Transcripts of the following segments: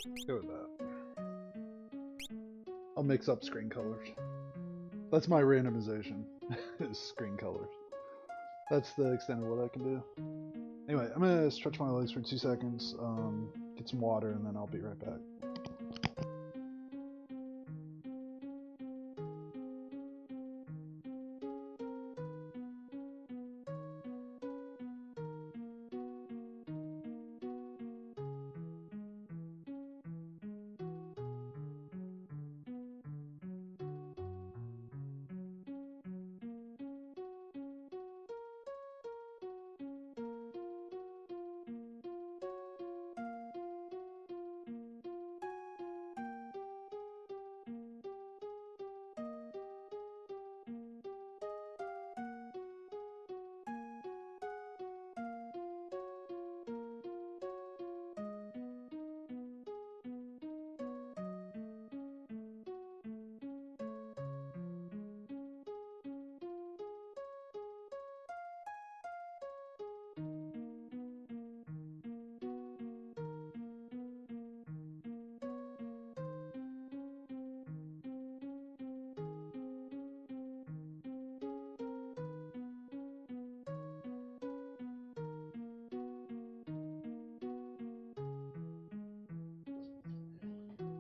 Let's go with that. I'll mix up screen colors. That's my randomization, is screen colors. That's the extent of what I can do. Anyway, I'm gonna stretch my legs for 2 seconds, get some water, and then I'll be right back.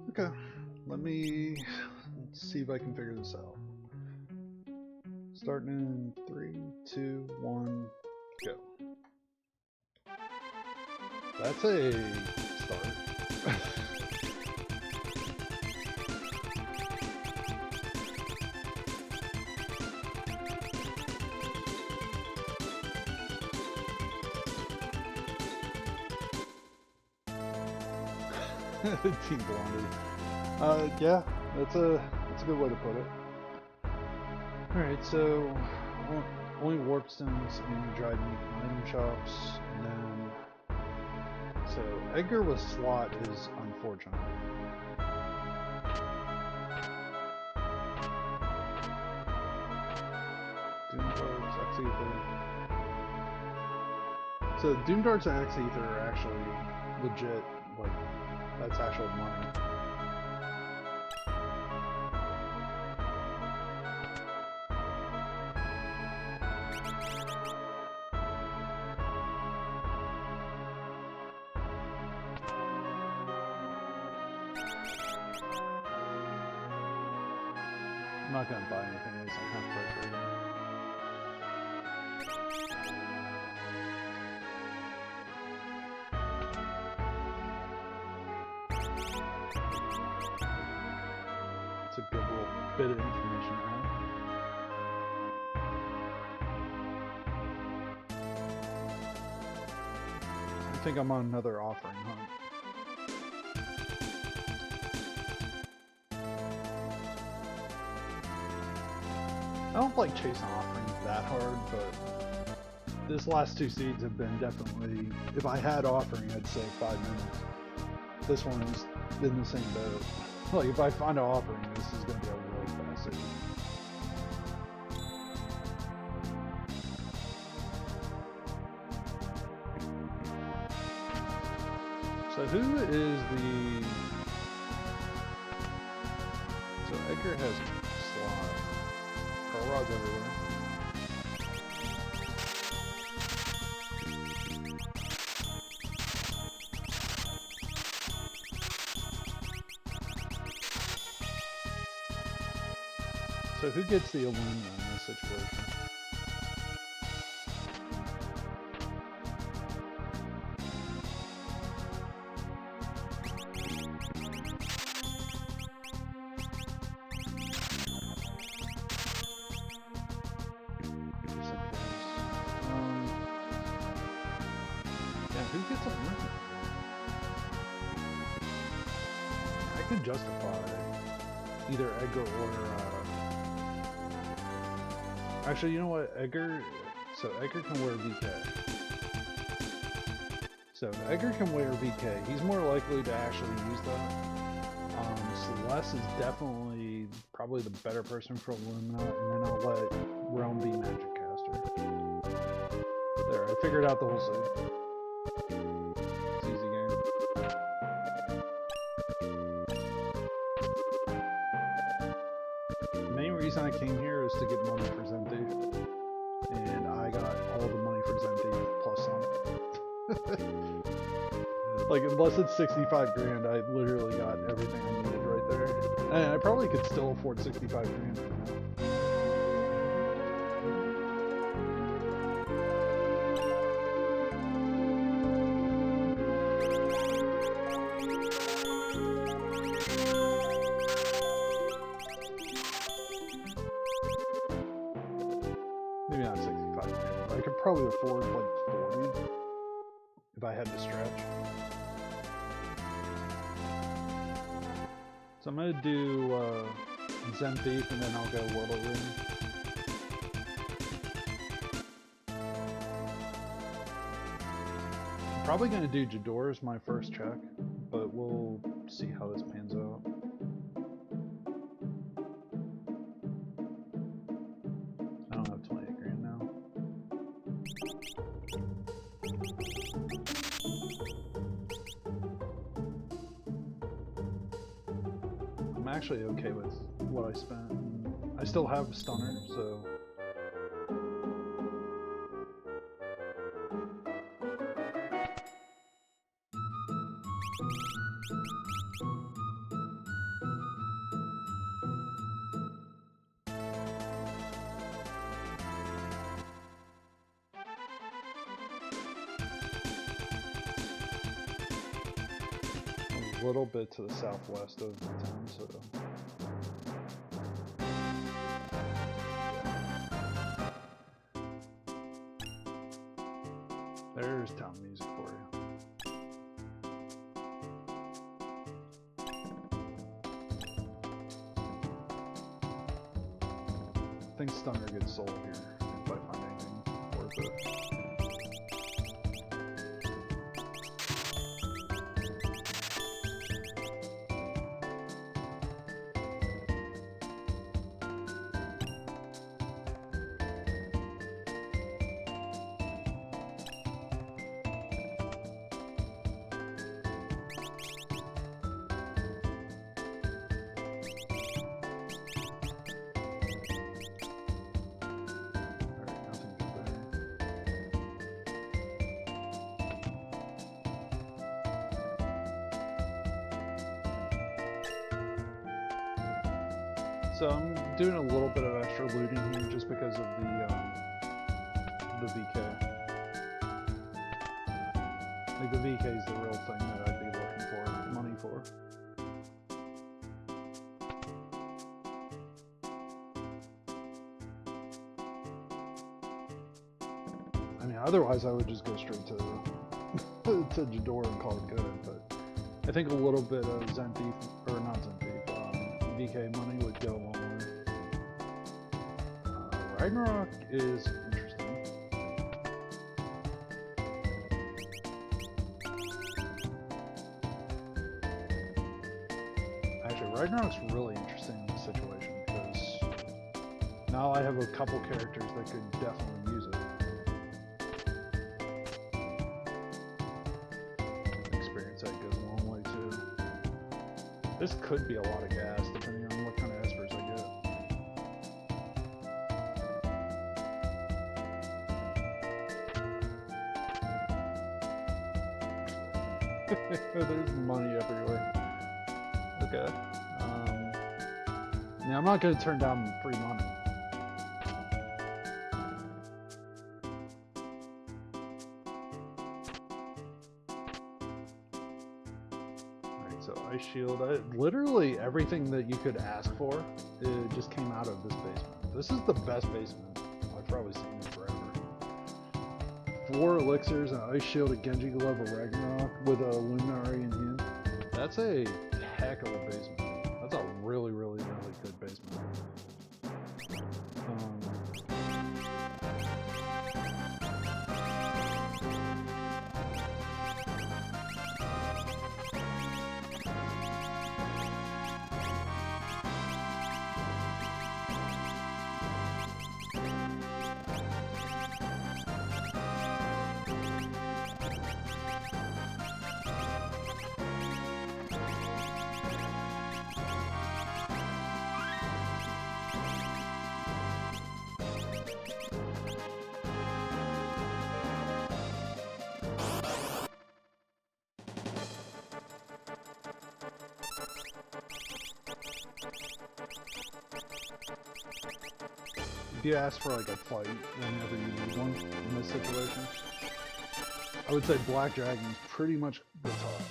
Okay, let's see if I can figure this out. Starting in 3, 2, 1, go. That's a start. Team Blondie. Yeah, that's a good way to put it. Alright, so only warp stones and dried meat from item shops, and then so Edgar with slot is unfortunate. Doomdarts, Axe Ether. So Doomdarts and Axe Ether are actually legit, like that's actual money. I'm not gonna buy anything of these, I'm kind of frustrated. It's a good little bit of information to have. I think I'm on another offering hunt. I don't like chasing offerings that hard, but this last 2 seeds have been definitely, if I had offering, I'd say 5 minutes. This one's in the same boat. Like, if I find an offering, this is going to be a really fast seed. So who is the... So Edgar has slot. Pearl rods everywhere. So who gets the aluminum in this situation? Yeah, who gets aluminum? I could justify either Edgar or actually, you know what? Edgar can wear VK. So Edgar can wear VK. He's more likely to actually use that. Celeste is definitely probably the better person for Illumina, and then I'll let Realm be Magic Caster. There, I figured out the whole thing. It's easy game. I came here is to get money for Zenthi, and I got all the money for Zenthi plus some. Like, unless it's 65 grand, I literally got everything I needed right there. And I probably could still afford 65 grand right now. Maybe not 65 grand, but I could probably afford like 40 if I had to stretch. So I'm gonna do Zen Thief and then I'll go World of Ring. I'm probably gonna do Jador as my first check, but we'll see how this pans out. I don't have 28 grand now. I'm actually okay with what I spent. I still have a stunner, so a little bit to the southwest of the town, so there's town music for you. I think stunner gets sold here if I find anything worth it. So I'm doing a little bit of extra looting here just because of the VK. Like the VK is the real thing that I'd be looking for money for. I mean, otherwise I would just go straight to to Jador and call it good. But I think a little bit of Zen Thief, or not Zen Thief, VK money would go a long way. Ragnarok is interesting. Actually, Ragnarok's really interesting in this situation because now I have a couple characters that could definitely use it. Experience that goes a long way too. This could be a lot of gas depending on what kind of espers I get. There's money everywhere. Okay. Yeah, I'm not going to turn down free money. Ice shield. Literally everything that you could ask for, it just came out of this basement. This is the best basement I've probably seen in forever. 4 elixirs, an ice shield, a Genji glove, a Ragnarok with a Luminary in hand. That's a heck of a basement. That's a really, really, really good basement. if you ask for like a fight whenever you need one in this situation, I would say Black Dragon is pretty much the top.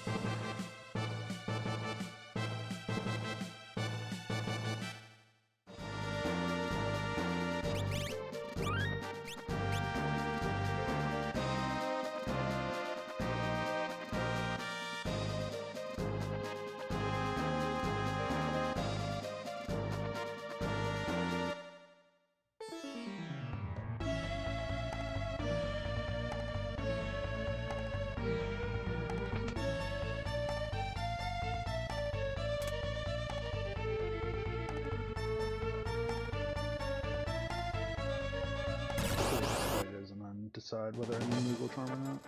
And then decide whether I need legal charm or not.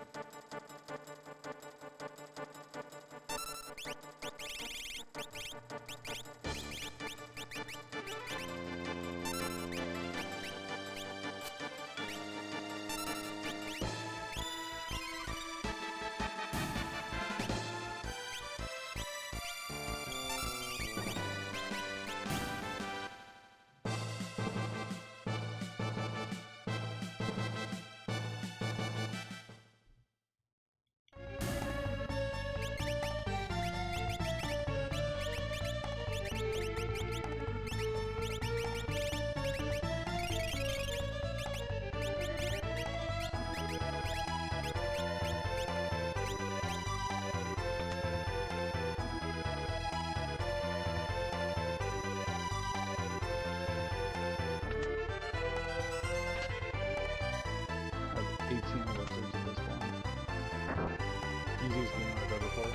I have 18 Ultros at this point. Easiest game I've ever played.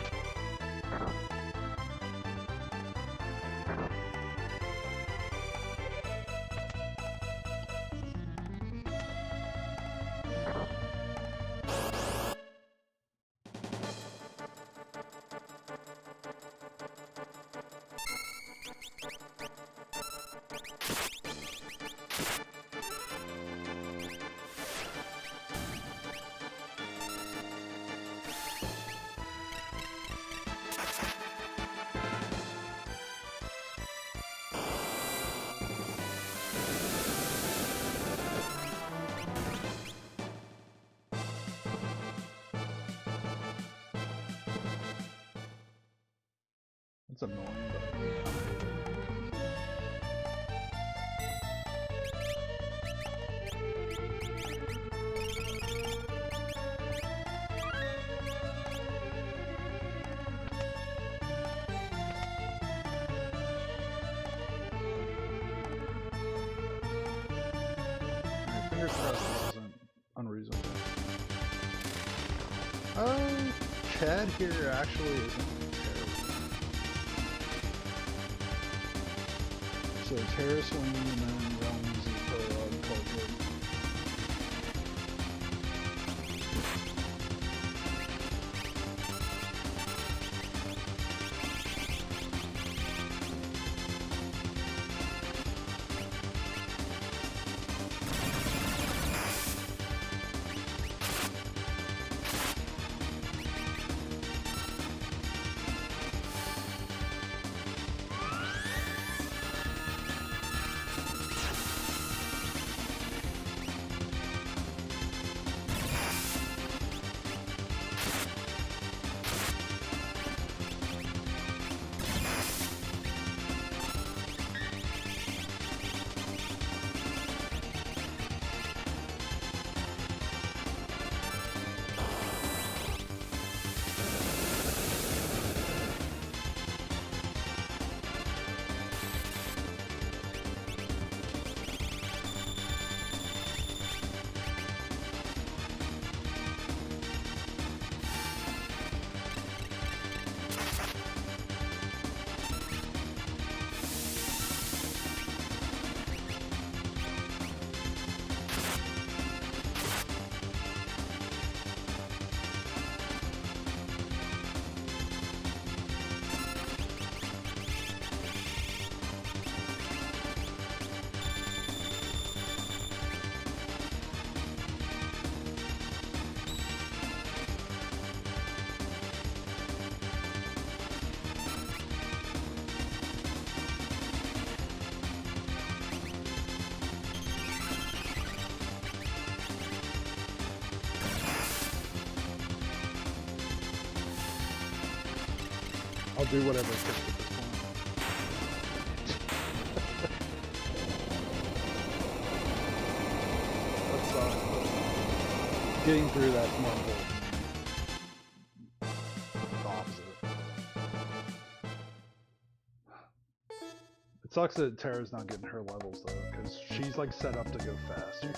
It's annoying, but fingers crossed this isn't unreasonable. Cad here actually isn't terrible. So Terra Swing and then Realms is Prologue Culture. I'll do whatever it takes at this point. That sucks, but getting through that's more important. The opposite. It sucks that Tara's not getting her levels though, because she's like set up to go faster.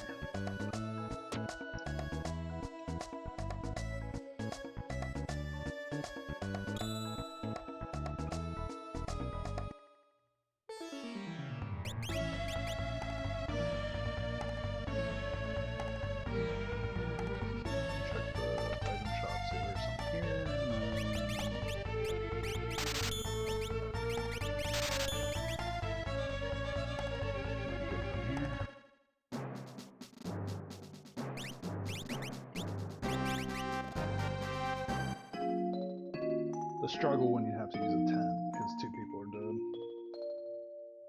The struggle when you have to use a tent because 2 people are dead.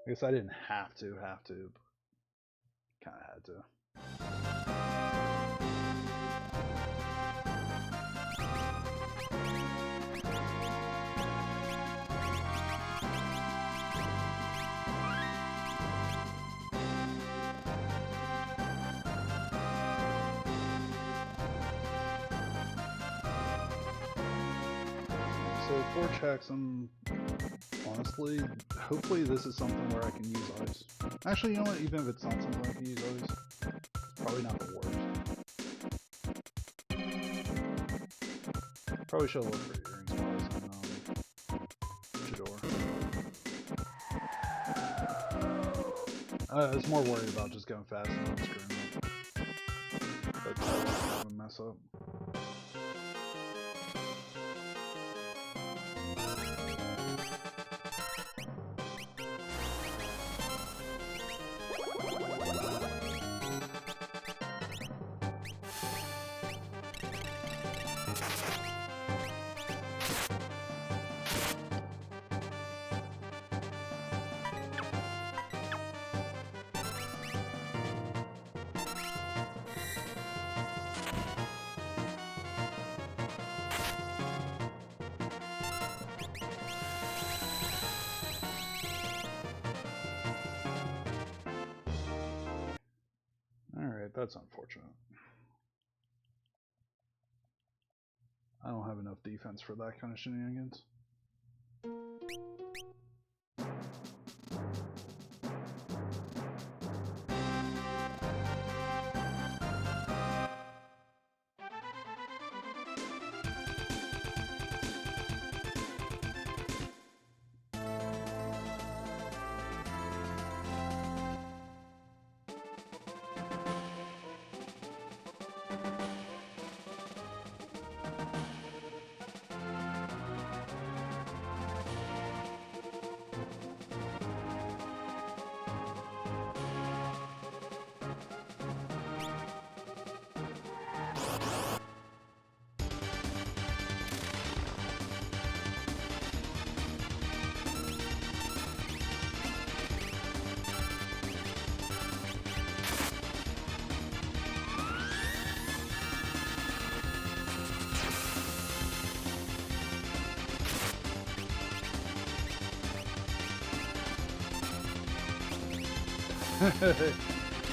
I guess I didn't have to, but kind of had to. So 4 checks, honestly, hopefully this is something where I can use ice. Actually, you know what, even if it's not something I can use ice, it's probably not the worst. Probably should look for earrings wise and Chador. I was more worried about just going fast and not screwing up. That's a mess up. Alright, that's unfortunate. I don't have enough defense for that kind of shenanigans.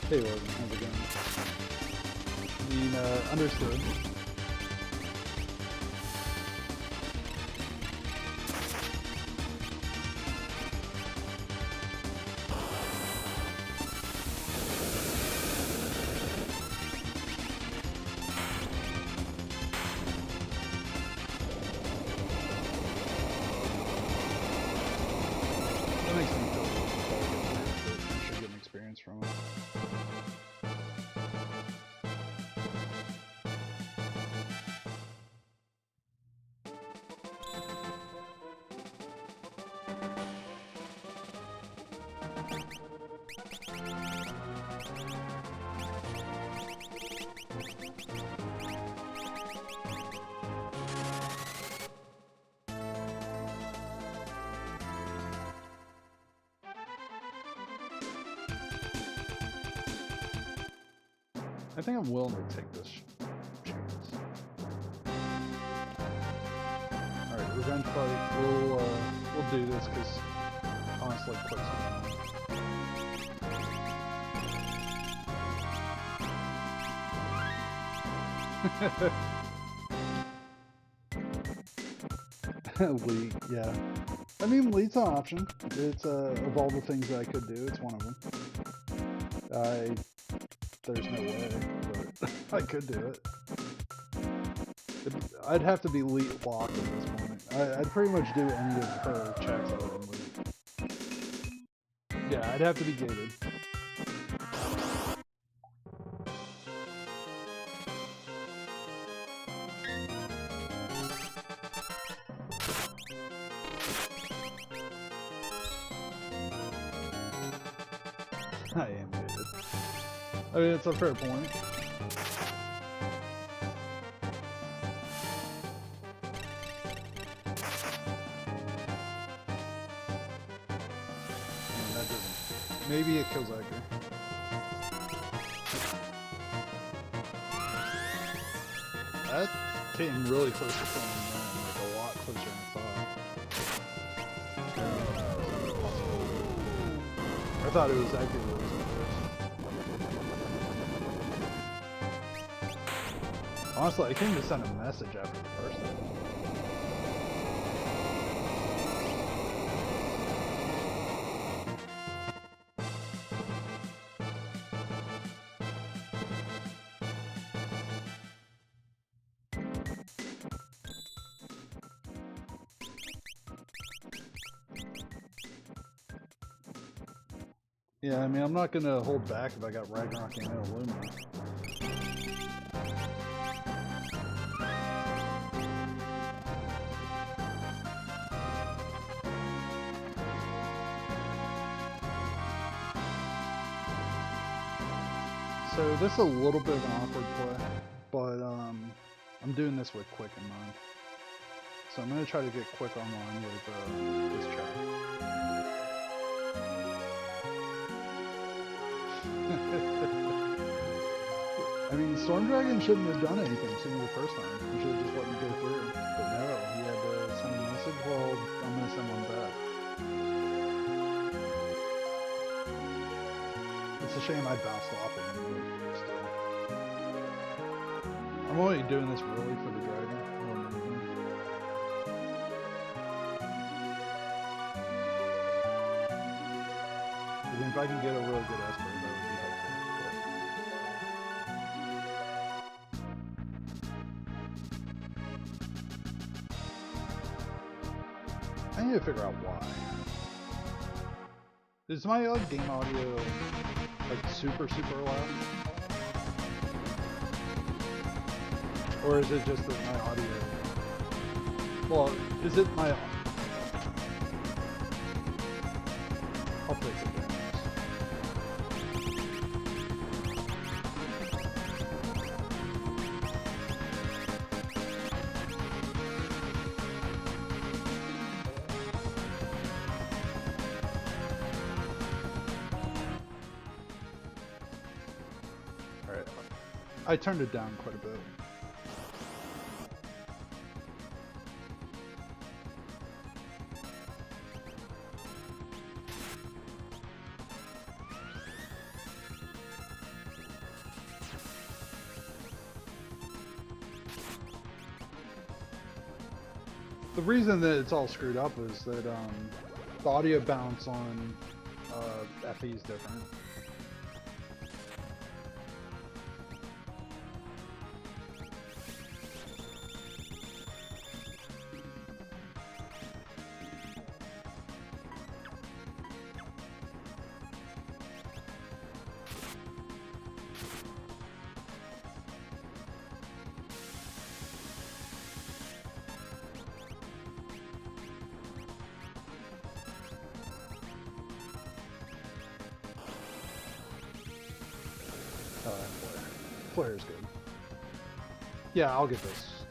Hey Logan, how's it going? I mean, understood. That makes me feel from it. I think I'm willing to take this chance. Alright, revenge fight. We'll do this because honestly, quick's Lead, yeah. I mean, lead's an option. It's of all the things that I could do, it's one of them. There's no way, but I could do it. I'd have to be lead locked at this point. I'd pretty much do any of her checks other than lead. Yeah, I'd have to be gated. I am gated. I mean, it's a fair point. Maybe it kills Edgar. That came really close to killing him, like a lot closer than I thought it was Edgar that was the first. Honestly, I couldn't just send a message after the first time. Yeah, I mean, I'm not gonna hold back if I got Ragnarok and Illumina. So this is a little bit of an awkward play, but I'm doing this with Quick in mind. So I'm gonna try to get Quick online with this chat. I mean, Storm Dragon shouldn't have done anything to me the first time. He should have just let me go through. But no, he had to send a message. Well, I'm going to send one back. It's a shame I bounced off of him, but still. I'm only doing this really for the dragon. More than anything. I mean, if I can get a really good Esper, that would be helpful. I need to figure out why. Is my game audio like super loud? Or is it just that my audio... Well, is it my... I'll fix it there. Alright. I turned it down quite a bit. The reason that it's all screwed up is that the audio bounce on FE is different. Flare's good. Yeah, I'll get this.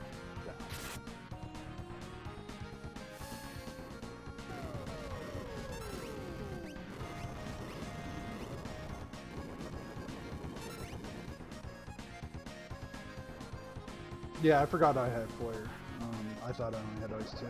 Yeah. Yeah, I forgot I had Flare. I thought I only had ice too.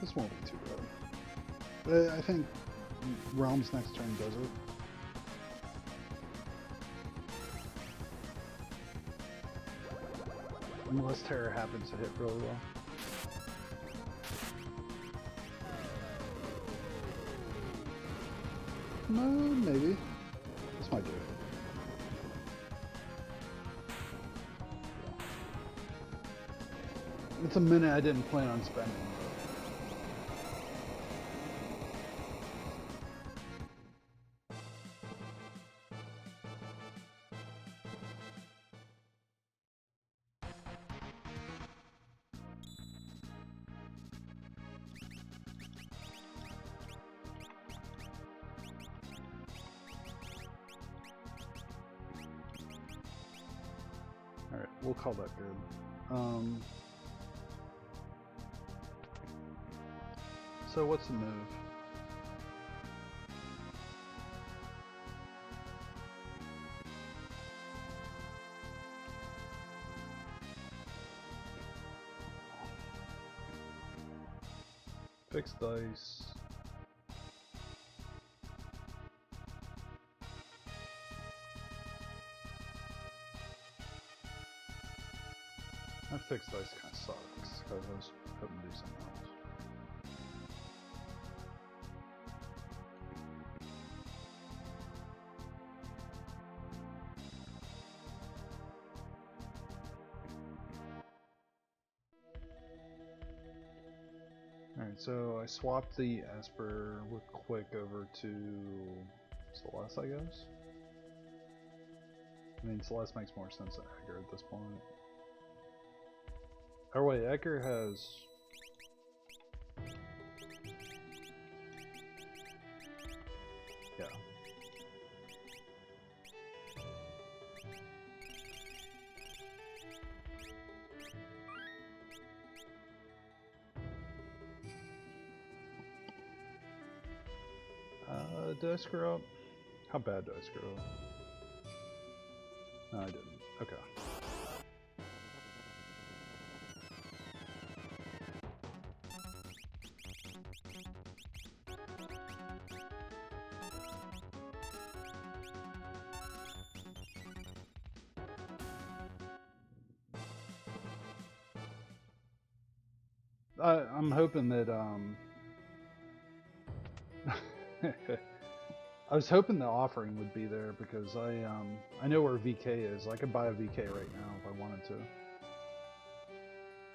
This won't be too bad. I think Realm's next turn does it. Unless Terror happens to hit really well. No, maybe. This might do it. It's a minute I didn't plan on spending. Alright, we'll call that good. So what's the move? Fixed dice. That fixed dice kind of sucks, because I was hoping to do something else. Alright, so I swapped the Esper with Quick over to Celeste, I guess? I mean, Celeste makes more sense than Edgar at this point. Oh wait, Edgar has... Yeah. Did I screw up? How bad did I screw up? No, I didn't. Okay. I'm hoping that I was hoping the offering would be there because I know where VK is. I could buy a VK right now if I wanted to.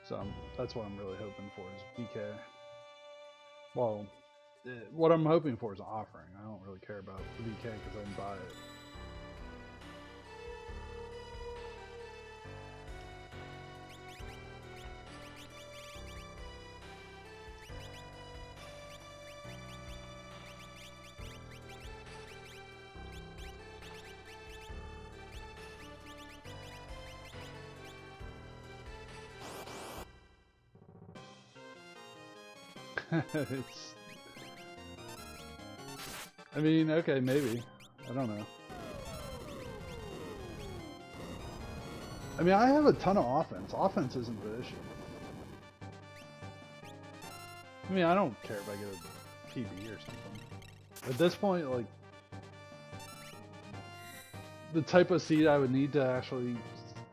So that's what I'm really hoping for is VK. Well, what I'm hoping for is an offering. I don't really care about VK because I can buy it. It's... I mean, okay, maybe. I don't know. I mean, I have a ton of offense. Offense isn't the issue. I mean, I don't care if I get a PB or something. At this point, like, the type of seed I would need to actually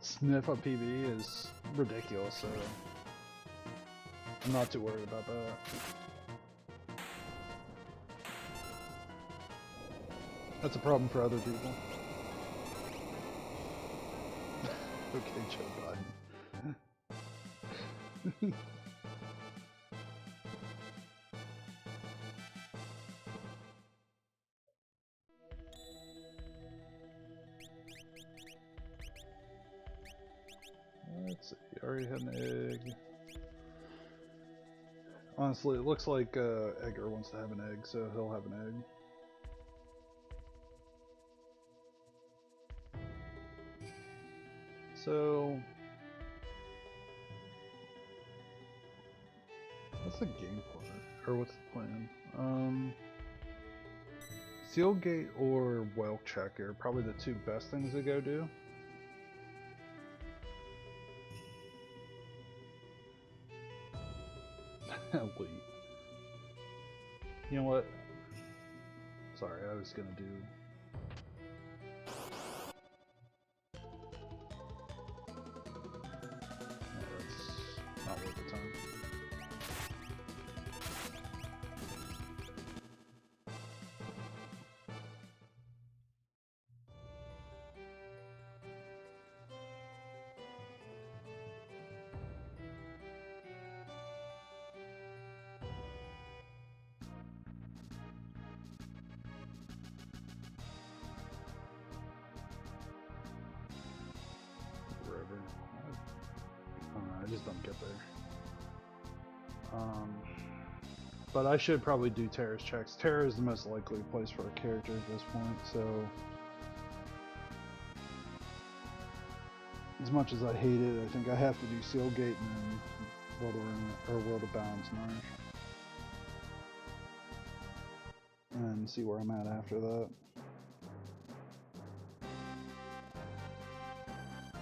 sniff a PB is ridiculous, so I'm not too worried about that. That's a problem for other people. Okay, Joe Biden. Let's see, already had an egg. Honestly, it looks like Edgar wants to have an egg, so he'll have an egg. So, what's the game plan? Or what's the plan? Sealgate or Whelk Checker, probably the two best things to go do. Elite. You know what? Sorry, I was gonna do. No, that's not worth the time. Wherever. I just don't get there. But I should probably do Terra's checks. Terra is the most likely place for a character at this point, so as much as I hate it, I think I have to do Sealgate and then World of Ring, or World of Balance Nourish. And see where I'm at after that.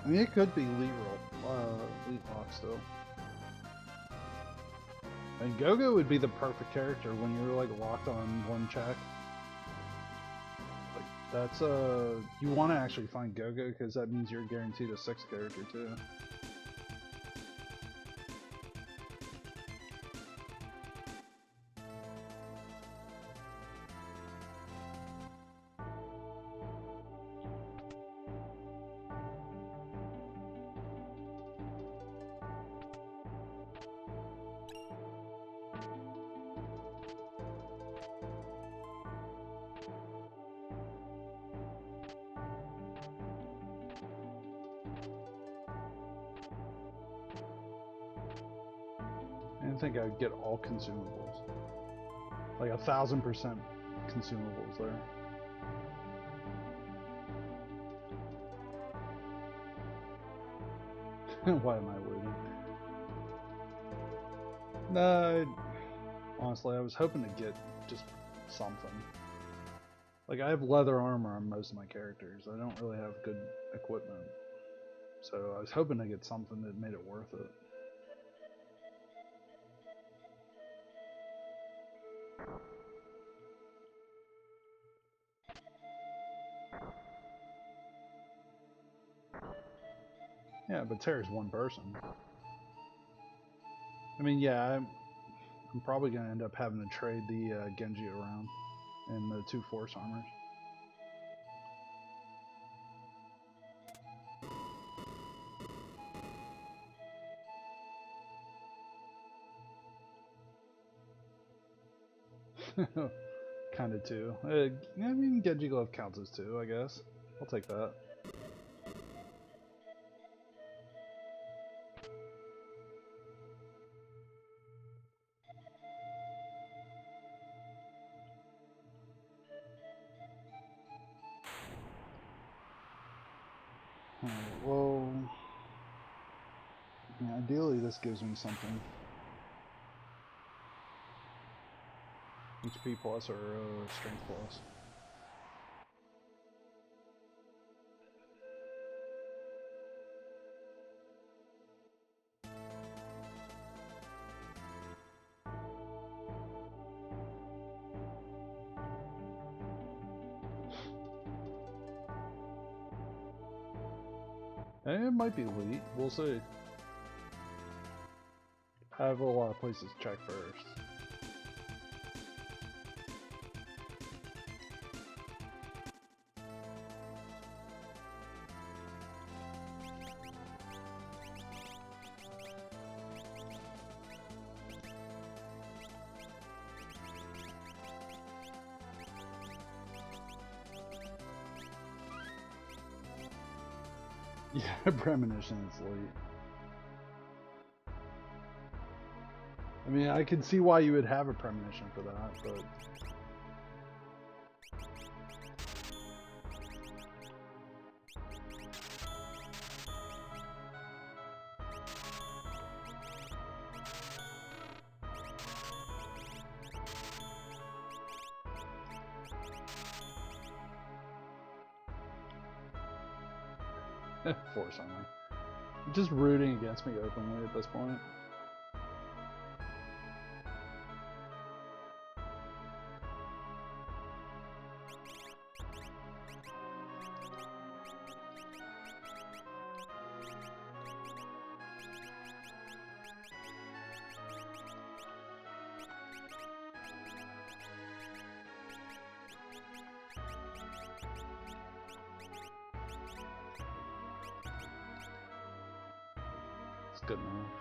I mean, it could be Elite Lock still. And Go-Go would be the perfect character when you're like locked on one check. Like that's you want to actually find Go-Go because that means you're guaranteed a 6th character too. I didn't think I'd get all consumables. Like 1000% consumables there. Why am I waiting? No, honestly, I was hoping to get just something. Like, I have leather armor on most of my characters. I don't really have good equipment. So I was hoping to get something that made it worth it. Yeah, but Terra's one person. I mean, yeah, I'm probably going to end up having to trade the Genji around and the 2 force armors. Kinda 2. I mean, Genji Glove counts as 2, I guess. I'll take that. Well, yeah, ideally this gives me something. HP plus or strength plus. And it might be elite, we'll see. I have a lot of places to check first. Yeah, Premonition is late. I mean, I can see why you would have a premonition for that, but... Force armor. Just rooting against me openly at this point. Good enough.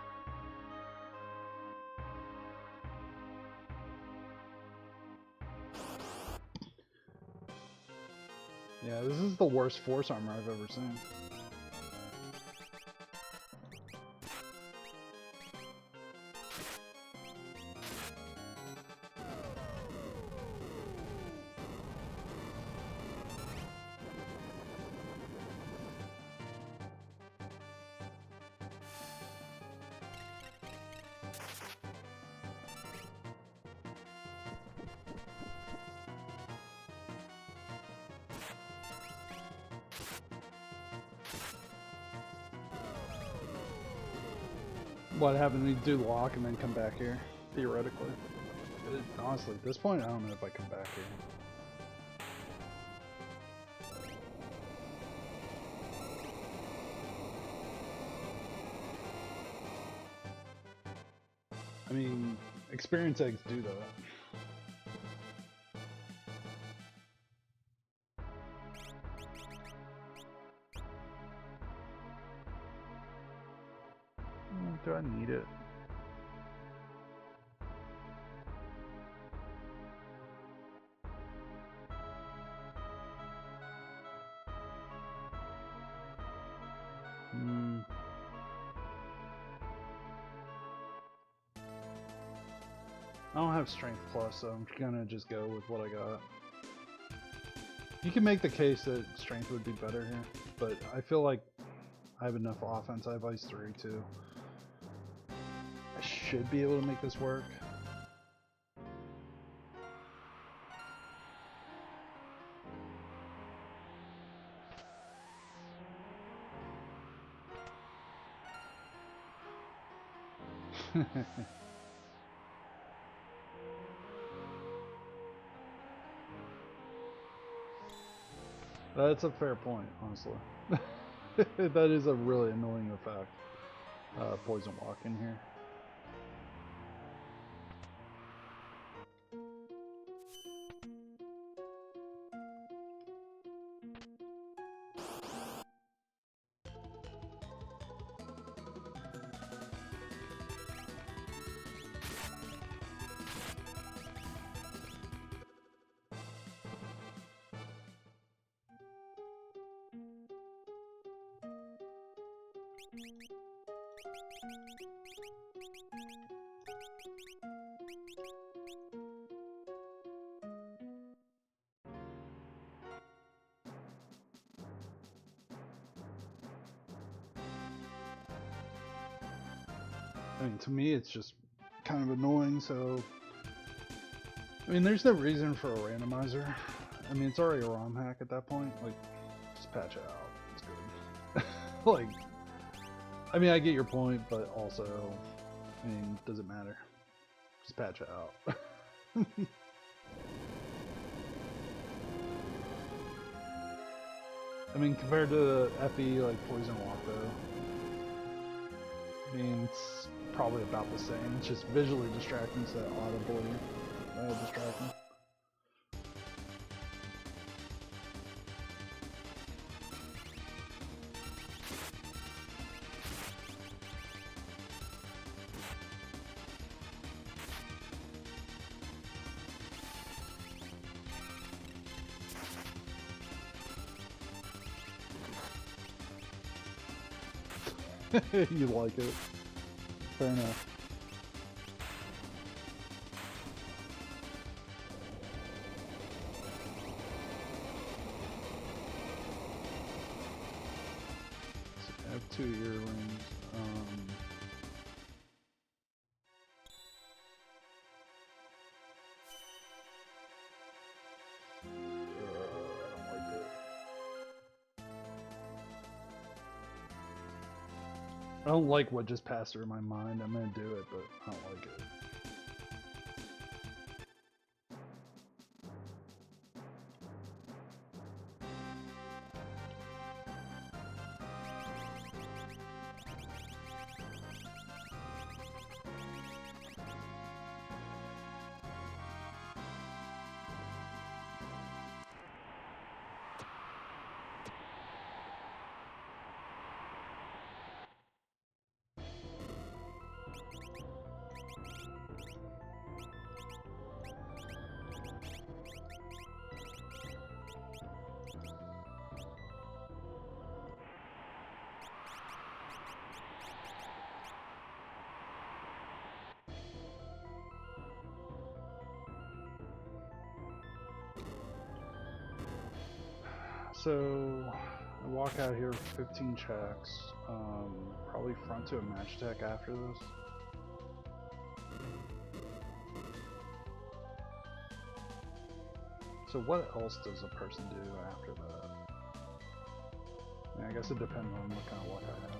Yeah, this is the worst force armor I've ever seen. What happened? We do lock and then come back here, theoretically. Honestly, at this point, I don't know if I come back here. I mean, experience eggs do that. Do I need it? I don't have strength plus, so I'm gonna just go with what I got. You can make the case that strength would be better here, but I feel like I have enough offense. I have ice 3 too. I should be able to make this work. That's a fair point, honestly. That is a really annoying effect. Poison walk in here. I mean, to me, it's just kind of annoying, so... I mean, there's no reason for a randomizer. I mean, it's already a ROM hack at that point. Like, just patch it out. It's good. Like, I mean, I get your point, but also, I mean, does it matter? Just patch it out. I mean, compared to FE, like, Poison Walk, though, I mean, it's probably about the same. It's just visually distracting instead of audibly distracting. You like it. Fair enough. 2 earrings. I don't like what just passed through my mind. I'm gonna do it, but I don't like it. So I walk out here with 15 checks. Probably front to a match tech after this. So what else does a person do after that? I guess it depends on what kind of luck I have.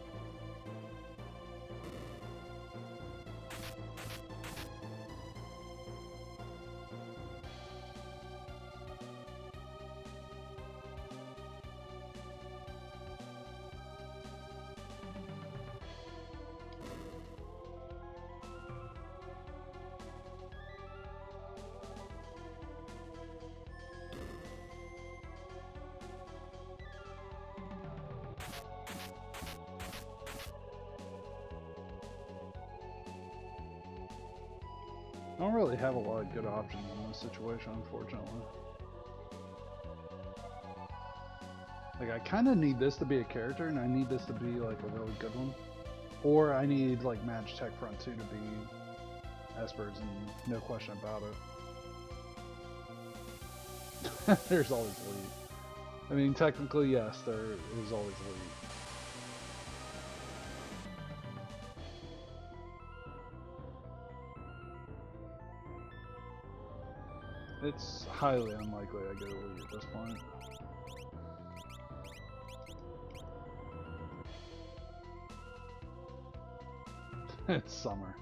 I don't really have a lot of good options in this situation, unfortunately. Like, I kind of need this to be a character, and I need this to be, like, a really good one. Or I need, like, Match Tech Front 2 to be Espers, and no question about it. There's always Elite. I mean, technically, yes, there is always Elite. It's highly unlikely I get Elite at this point. It's summer.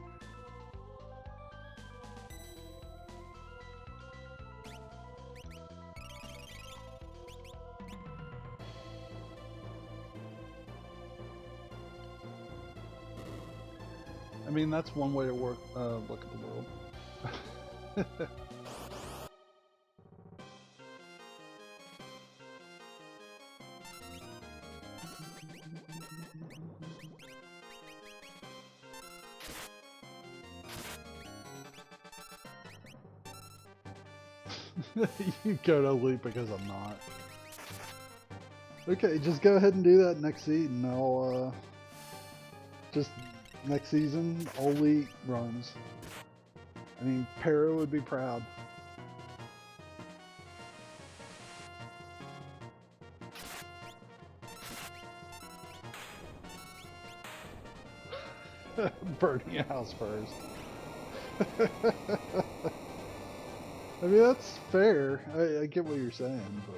I mean, that's one way to look at the world. You go to Elite because I'm not. Okay, just go ahead and do that next season. I'll, just next season, Elite runs. I mean, Para would be proud. Burning a house first. I mean, that's fair. I get what you're saying, but...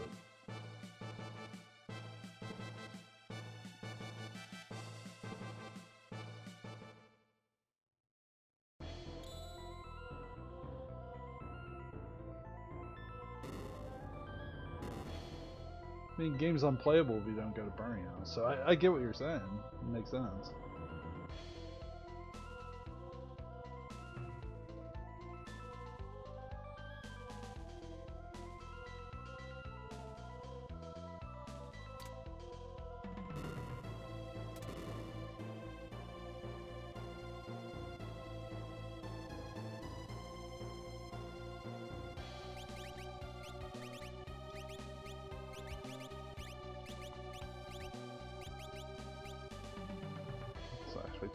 I mean, game's unplayable if you don't go to Burning House, so I get what you're saying. It makes sense.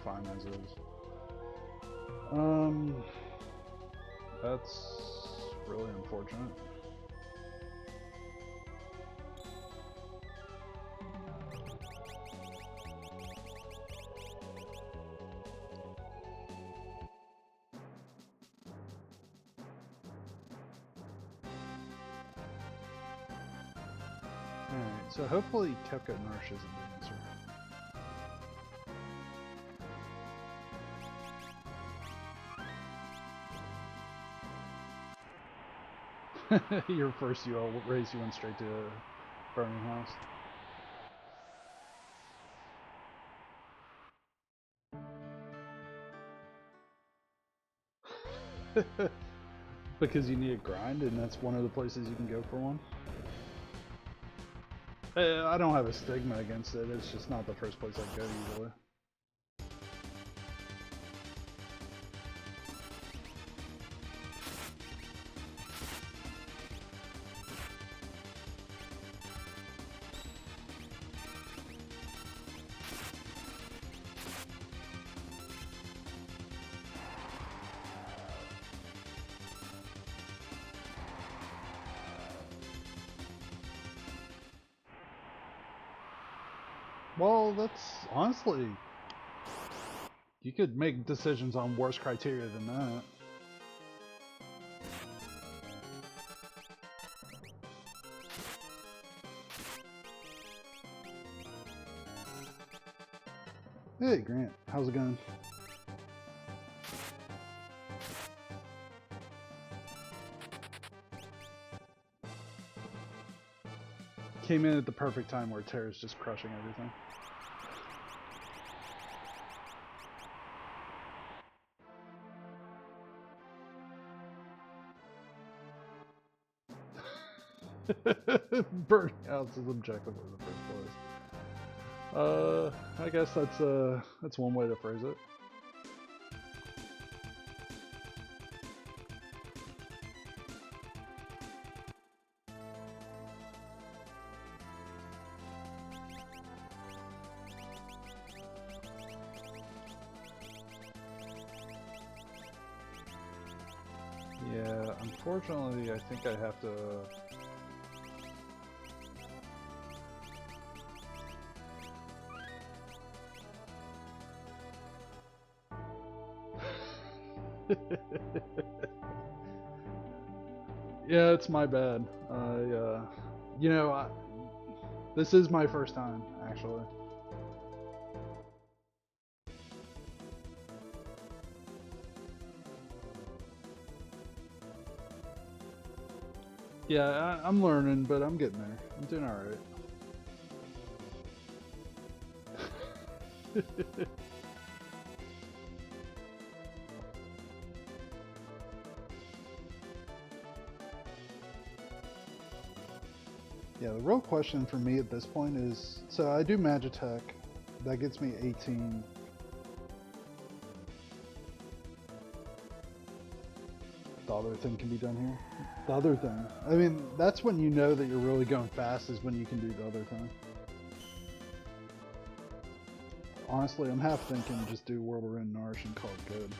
Fine as is. That's really unfortunate. So hopefully Kepka Narsh isn't the answer. Your first UL race, you went straight to Burning House. Because you need a grind, and that's one of the places you can go for one. I don't have a stigma against it, it's just not the first place I'd go usually. Well, that's honestly, you could make decisions on worse criteria than that. Hey Grant, how's it going? Came in at the perfect time where Terra's just crushing everything. Burning House is objectively the first place. I guess that's one way to phrase it. Yeah, unfortunately, I think I have to. Yeah, it's my bad. You know, this is my first time, actually. Yeah, I'm learning, but I'm getting there. I'm doing alright. Yeah, the real question for me at this point is, so I do Magitech, that gets me 18. The other thing can be done here. The other thing, I mean, that's when you know that you're really going fast, is when you can do the other thing. Honestly, I'm half thinking just do World of Rin Narsh and call it good.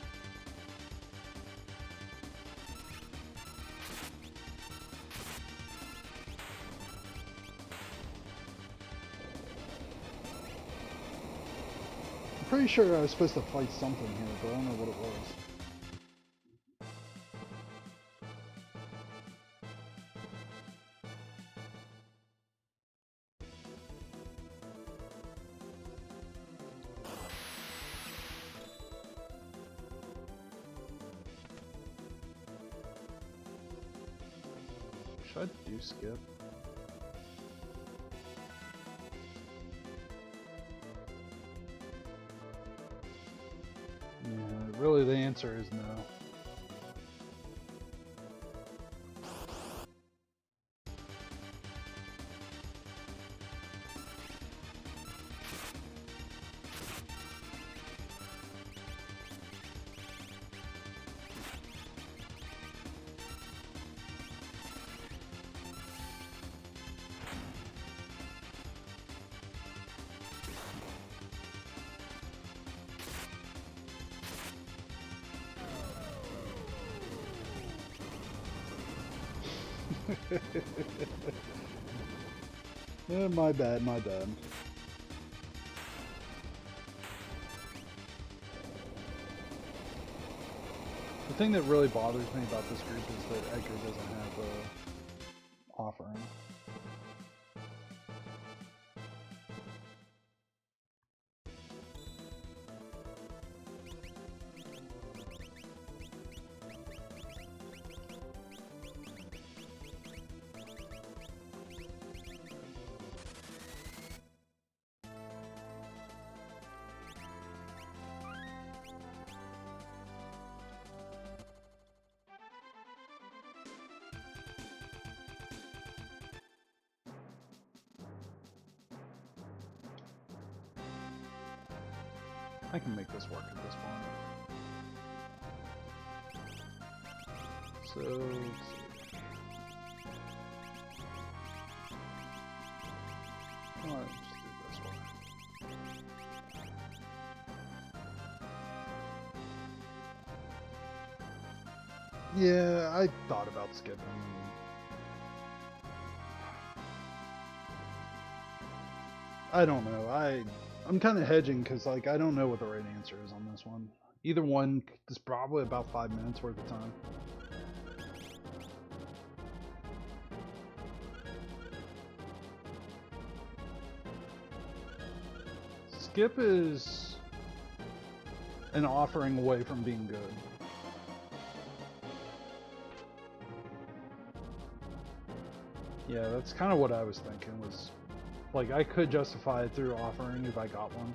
I'm pretty sure I was supposed to fight something here, but I don't know what it was. Should I do skip? Yeah, really the answer is no. Yeah, my bad, my bad. The thing that really bothers me about this group is that Edgar doesn't have a offering. I can make this work at this point. So, let's see. Alright, let's just do this one. Yeah, I thought about skipping. I don't know. I'm kind of hedging because like I don't know what the right answer is on this one. Either one is probably about 5 minutes worth of time. Skip is an offering away from being good. Yeah, that's kind of what I was thinking was, like, I could justify it through offering if I got one.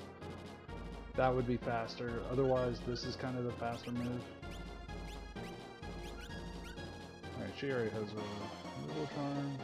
That would be faster. Otherwise, this is kind of the faster move. Alright, she already has a little charm.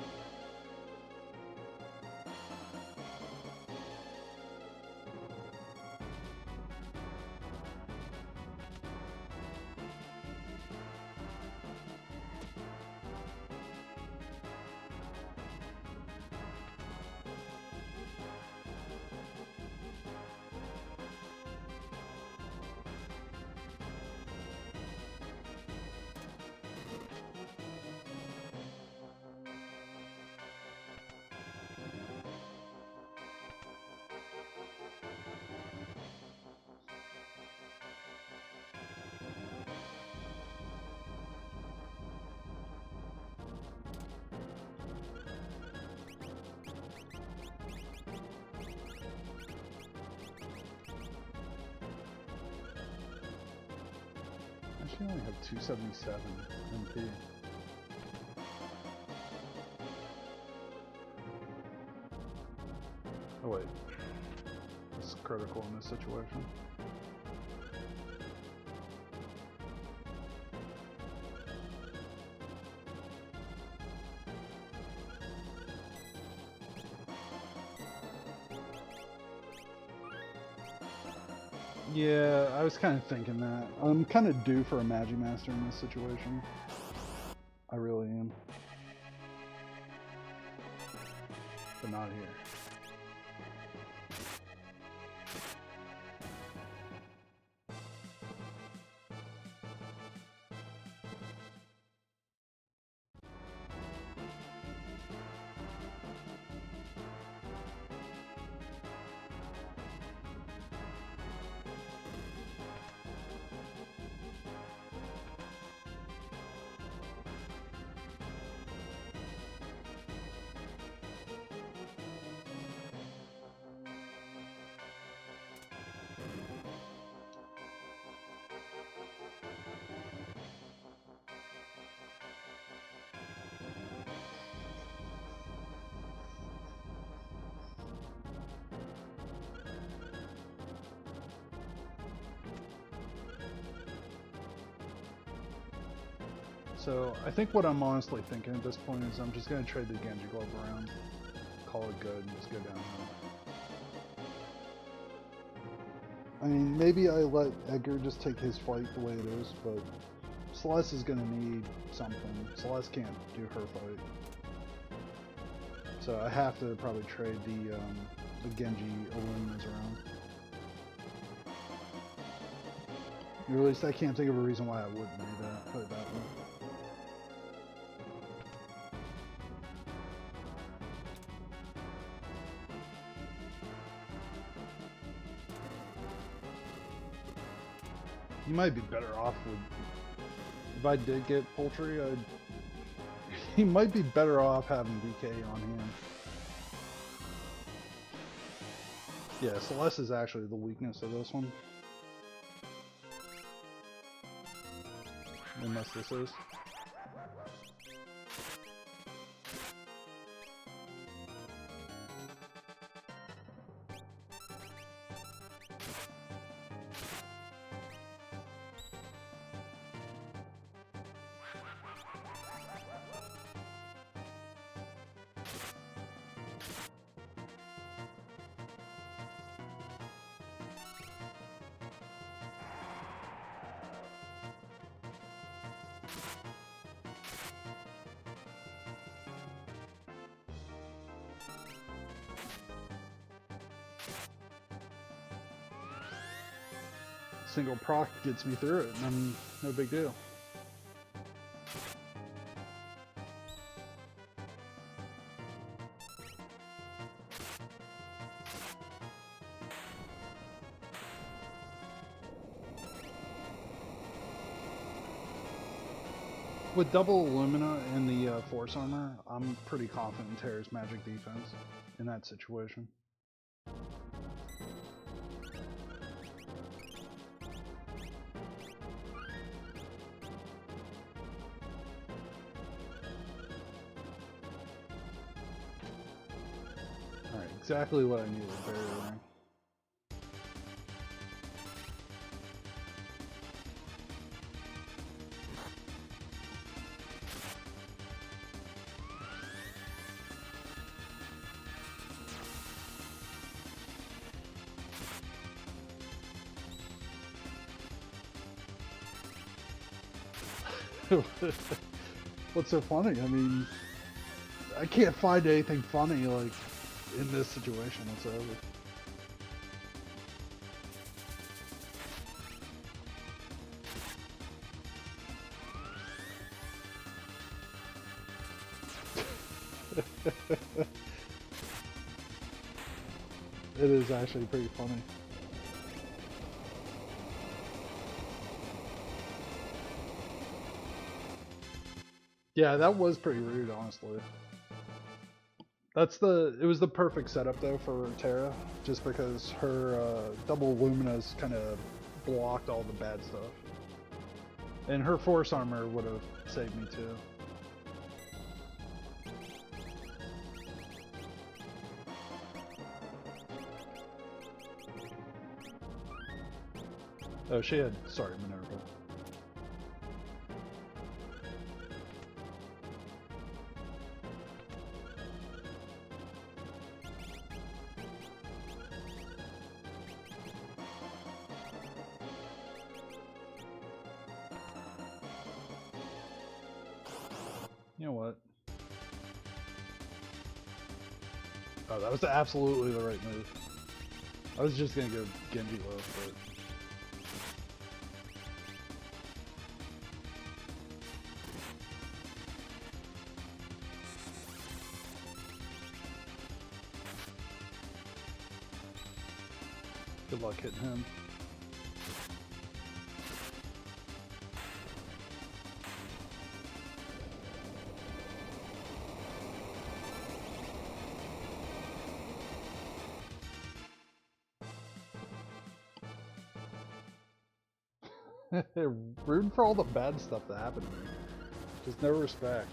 I only have 277 MP. Oh wait, this is critical in this situation. Yeah, I was kind of thinking that. I'm kind of due for a Magimaster in this situation. I really am. But not here. So I think what I'm honestly thinking at this point is I'm just going to trade the Genji Glove around, call it good, and just go downhill. I mean, maybe I let Edgar just take his fight the way it is, but Celeste is going to need something. Celeste can't do her fight. So I have to probably trade the Genji Illuminas around. Or at least I can't think of a reason why I wouldn't do that, put it that way. You might be better off with, if I did get Poultry, he might be better off having DK on him. Yeah, Celeste is actually the weakness of this one. Unless this is. single proc gets me through it, and I'm no big deal. With double Illumina and the Force Armor, I'm pretty confident in Terra's magic defense in that situation. Alright, exactly what I needed, barrier ring. What's so funny? I mean, I can't find anything funny like in this situation whatsoever. It is actually pretty funny. Yeah, that was pretty rude, honestly. It was the perfect setup though for Terra, just because her double Lumina's kind of blocked all the bad stuff. And her Force Armor would have saved me too. Oh, she had, sorry, Minerva. You know what? Oh, that was absolutely the right move. I was just gonna go Genji low, but... Good luck hitting him. Rooting for all the bad stuff that happened to me. Just no respect.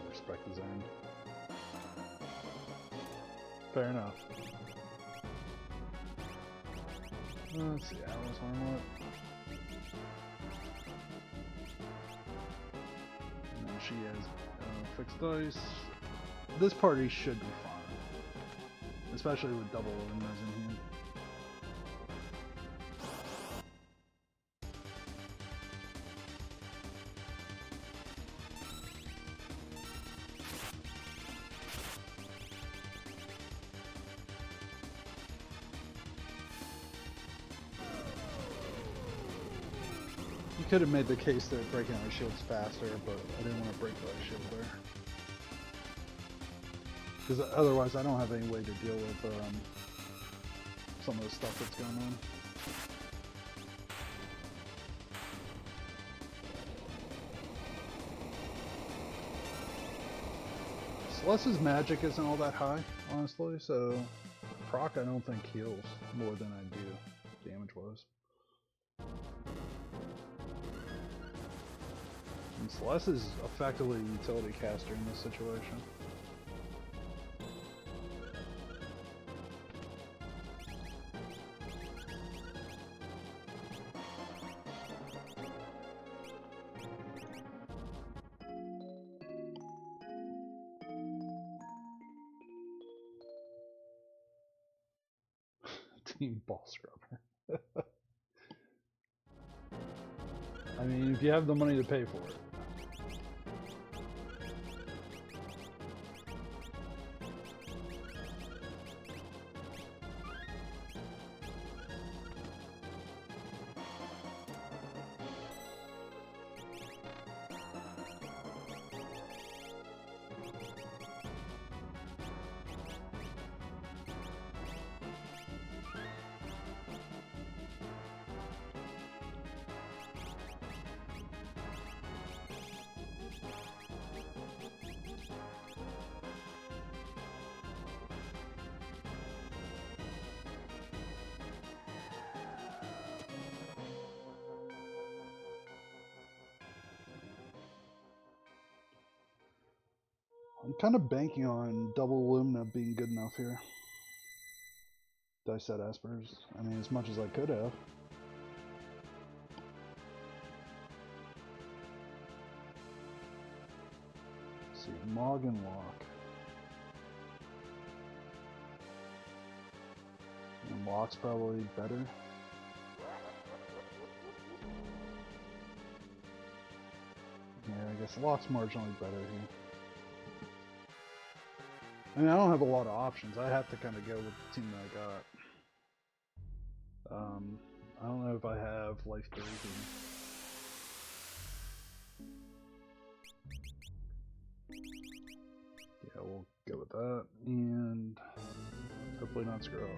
Respect his end. Fair enough. Let's see, Alice Armlet. And then she has fixed dice. This party should be fine. Especially with double Luminas in here. You could have made the case that breaking our shields faster, but I didn't want to break our shield there. Because otherwise I don't have any way to deal with some of the stuff that's going on. Celeste's magic isn't all that high, honestly, so proc I don't think heals more than I do damage-wise. And Celeste is effectively a utility caster in this situation. Team ball scrubber. I mean, if you have the money to pay for it. I'm kind of banking on double alumina being good enough here. Dice set espers. I mean, as much as I could have. Let's see, Mog and Lock. And Lock's probably better. Yeah, I guess Lock's marginally better here. I mean, I don't have a lot of options. I have to kind of go with the team that I got. I don't know if I have life breaking. Yeah, we'll go with that, and hopefully not screw up.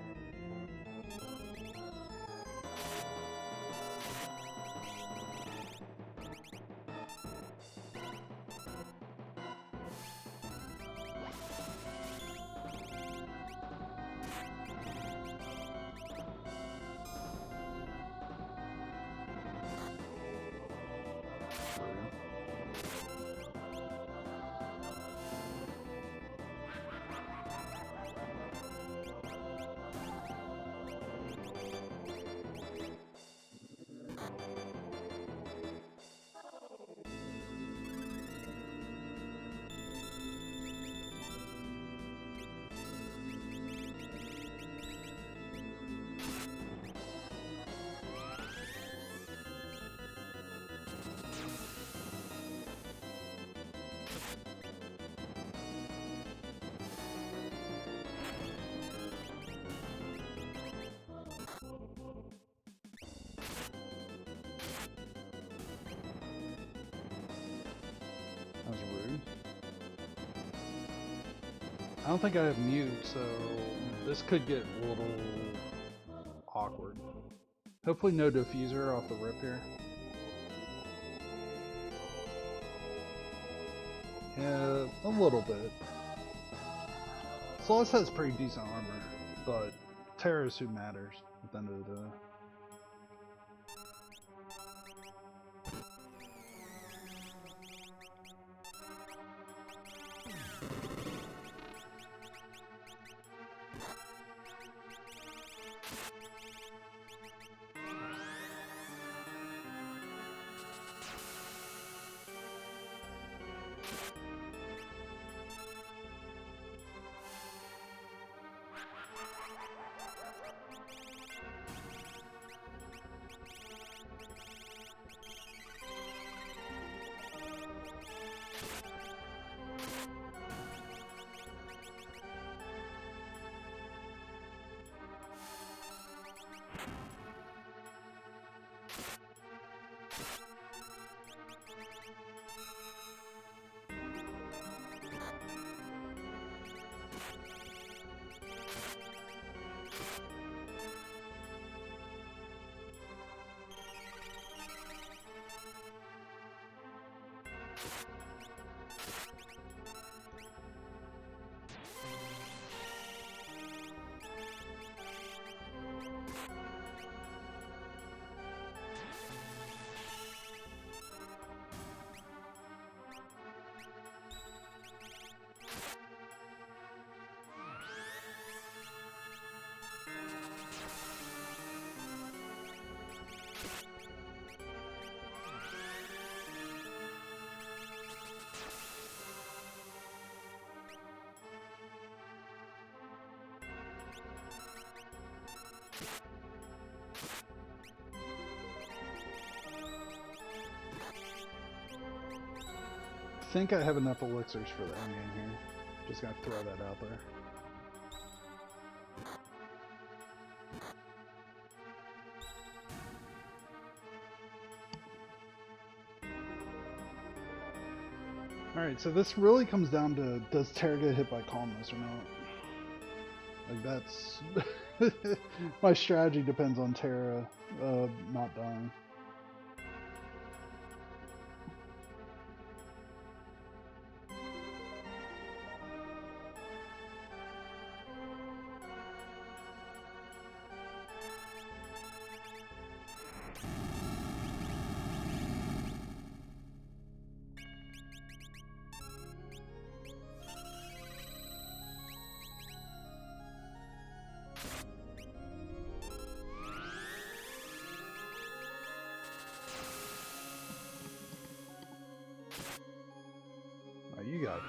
That was rude. I don't think I have mute, so this could get a little awkward. Hopefully no diffuser off the rip here. Yeah, a little bit. Celeste has pretty decent armor, but Terra is who matters at the end of the day. think I have enough elixirs for the endgame here. Just gonna throw that out there. Alright, so this really comes down to, does Terra get hit by calmness or not? Like, that's... my strategy depends on Terra not dying. Oh, you got it.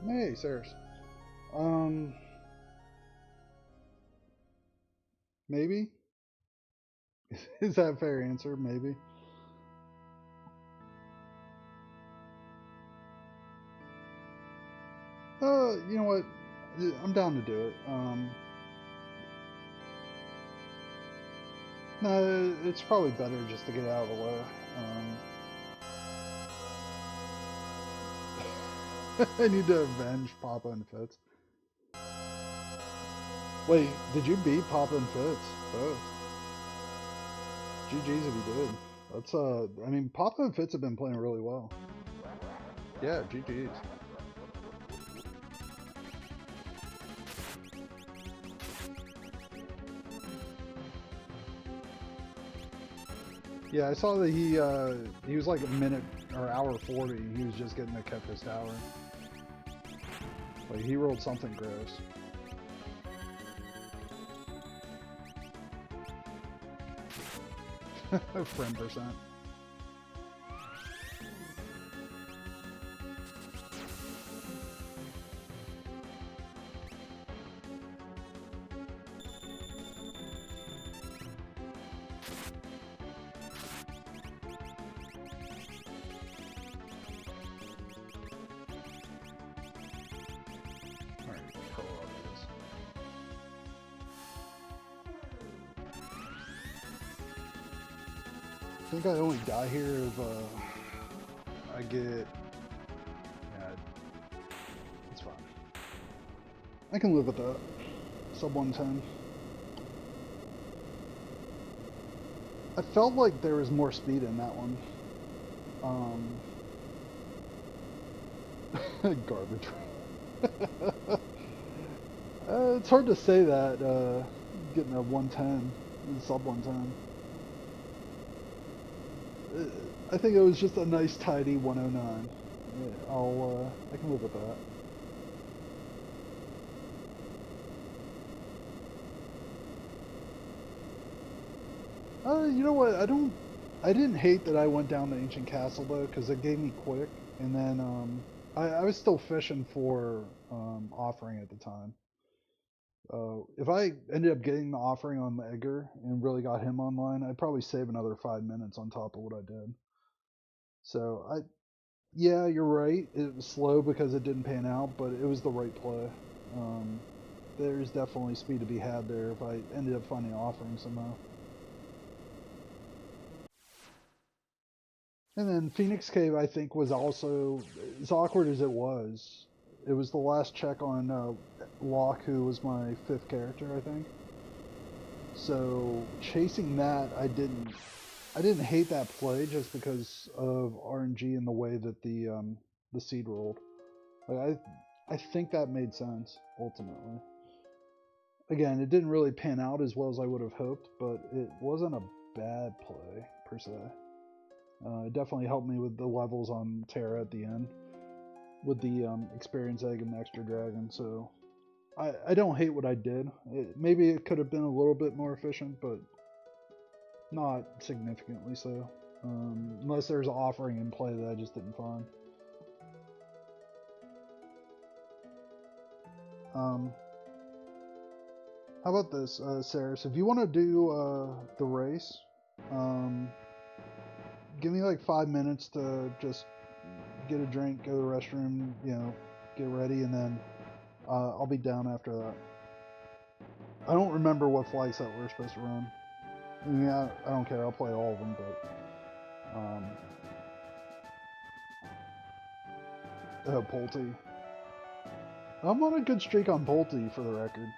Hey, sirs. Maybe? Is that a fair answer? Maybe. You know what? I'm down to do it. No, it's probably better just to get out of the way. I need to avenge Papa and Fitz. Wait, did you beat Papa and Fitz? Both. GG's if you did. That's I mean, Papa and Fitz have been playing really well. Yeah, GG's. Yeah, I saw that he was like a minute or hour 40. He was just getting the Kefka Tower. Like he rolled something gross. Friend percent. I think I only die here if I get... Yeah, it's fine. I can live with that. Sub 110. I felt like there was more speed in that one. Garbage. It's hard to say that, getting a 110, sub 110. I think it was just a nice tidy 109. Yeah, I can live with that. You know what? I didn't hate that I went down the ancient castle though, because it gave me quick, and then I was still fishing for offering at the time. If I ended up getting the offering on the Edgar and really got him online, I'd probably save another 5 minutes on top of what I did. So yeah, you're right. It was slow because it didn't pan out, but it was the right play. Um, there's definitely speed to be had there if I ended up finding an offering somehow. And then Phoenix Cave, I think, was also as awkward as it was. It was the last check on Locke, who was my fifth character, I think. So chasing that, I didn't hate that play just because of RNG and the way that the seed rolled. Like I think that made sense ultimately. Again, it didn't really pan out as well as I would have hoped, but it wasn't a bad play per se. It definitely helped me with the levels on Terra at the end with the experience egg and the extra dragon. So I don't hate what I did. Maybe it could have been a little bit more efficient, but not significantly so. Unless there's an offering in play that I just didn't find. Um, how about this, Saris? If you want to do the race, um, give me like 5 minutes to just get a drink, go to the restroom, get ready, and then I'll be down after that. I don't remember what flights that we're supposed to run. I mean, I don't care. I'll play all of them, but Pulte. I'm on a good streak on Pulte for the record.